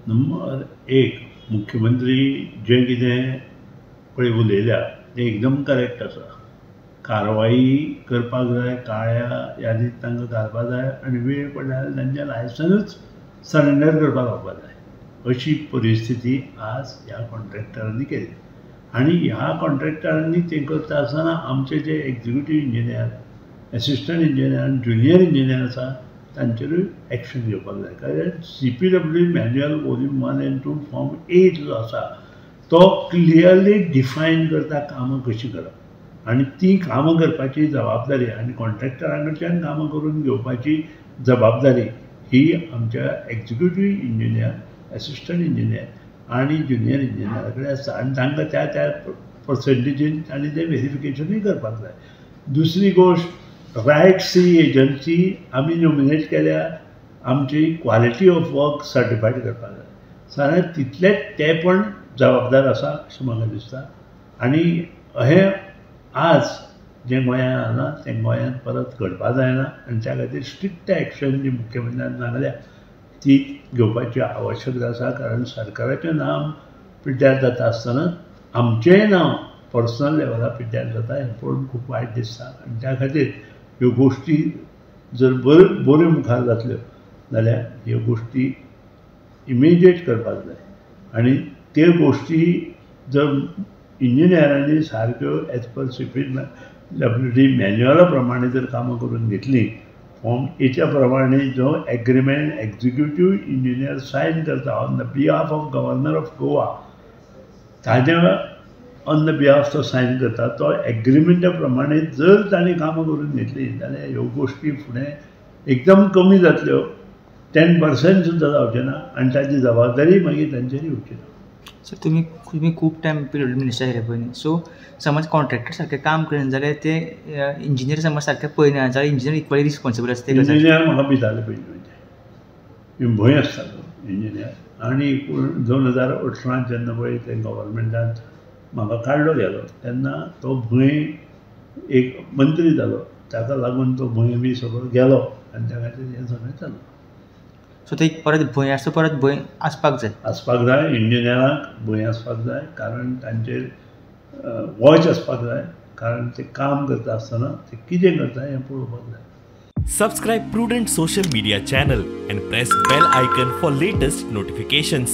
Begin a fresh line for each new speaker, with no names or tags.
Number एक, मुख्यमंत्री जे कितें पळय उलयल्या तें एकदम करेक्ट आसा. कारवाई करपाक जाय, काळ्या यादीत तांकां घालपाक जाय आनी वेळ पडल्यार तांचें लायसन्स सरेंडर करपाक लावपाक जाय. अशी परिस्थिती आज ह्या कॉन्ट्रॅक्टरांनी केली. आनी ह्या कॉन्ट्रॅक्टरांनी तें करता आसतना आमचे जे एक्झिक्युटीव इंजिनियर, एसिस्टंट इंजिनियर आनी ज्युनियर इंजिनियर आसा तांचेरूय एक्शन घेवपाक जाय. कारण CPW manual volume 1 and 2 form 8 जो आसा तो क्लियरली डिफायन करता कामां कशीं करप आनी ती कामां करपाची जबाबदारी आनी कॉन्ट्रॅक्टरा कडच्यान कामां करून घेवपाची जबाबदारी ही आमच्या एक्झिक्युटीव इंजिनियर, एसिस्टंट इंजिनियर आनी ज्युनियर इंजिनियरा कडेन आसता आनी तांकां त्या त्या पर्संटेजीन तांणी तें व्हेरिफिकेशनूय करपाक जाय. दुसरी गोश्ट, रायट सी एजन्सी आमी नॉमिनेट केल्या आमची क्वालिटी ऑफ वर्क सर्टिफायड करपाक जाय. सादारण तितलेच ते पण जबाबदार आसा अशें म्हाका दिसता. आनी हें आज जें गोंयांत जालां तें गोंयांत परत घडपाक जायना आनी त्या खातीर स्ट्रिक्ट एक्शन जी मुख्यमंत्र्यान सांगल्या ती घेवपाची आवश्यकता आसा. कारण सरकाराचें नांव पिड्ड्यार जाता आसतना आमचेंय नांव पर्सनल लेवलार पिड्ड्यार जाता हें पळोवन खूब वायट दिसता. आनी त्या खातीर ह्यो गोश्टी जर बऱ्यो मुखार जातल्यो जाल्यार ह्यो गोश्टी इमिजिएट करपाक जाय. आनी त्यो गोश्टी जर इंजिनियरांनी सारक्यो एज पर CPWD मॅन्युअला प्रमाणे जर कामां करून घेतलीं, फॉर्म 8 प्रमाणे जो एग्रीमेंट एक्झिक्युटीव इंजिनियर सायन करता on the behalf of governor of Goa, ताज्या ऑन द बिहाफ तो सायन करता, तो एग्रीमेंटा प्रमाणे जर ताणें कामां करून घेतलीं जाल्यार ह्यो गोश्टी फुडें एकदम कमी जातल्यो. 10% सुद्दां जावचें ना आनी ताची जबाबदारी मागीर तांचेर येवची ना.
सर तुम्ही खूब टायम PWD मिनिस्टर आशिल्ले पळय न्ही. सो समज कॉन्ट्रॅक्टर सारकें काम करिना जाल्यार ते इंजिनियर समज सारकें पळयना जाल्यार इंजिनियर इक्वली रिस्पॉन्सिबल आसता.
इंजिनियर म्हाका भिताले पयलीं भंय आसतालो इंजिनियर. आनी 2018 जेन्ना पळय ते गव्हर्मेंटान म्हाका काडलो गेलो तेन्ना तो भंय एक मंत्री जालो, ताका लागून तो भंय बी सगळो गेलो आनी त्या खातीर हें सगळें जालें.
सो ते परत भंय आसता, परत भंय आसपाक
जाय. इंजिनियरांक भंय आसपाक जाय कारण तांचेर वॉच आसपाक जाय. कारण ते काम करता आसतना ते कितें करता हें पळोवपाक जाय.
Subscribe Prudent social media channel and press bell icon for latest notifications.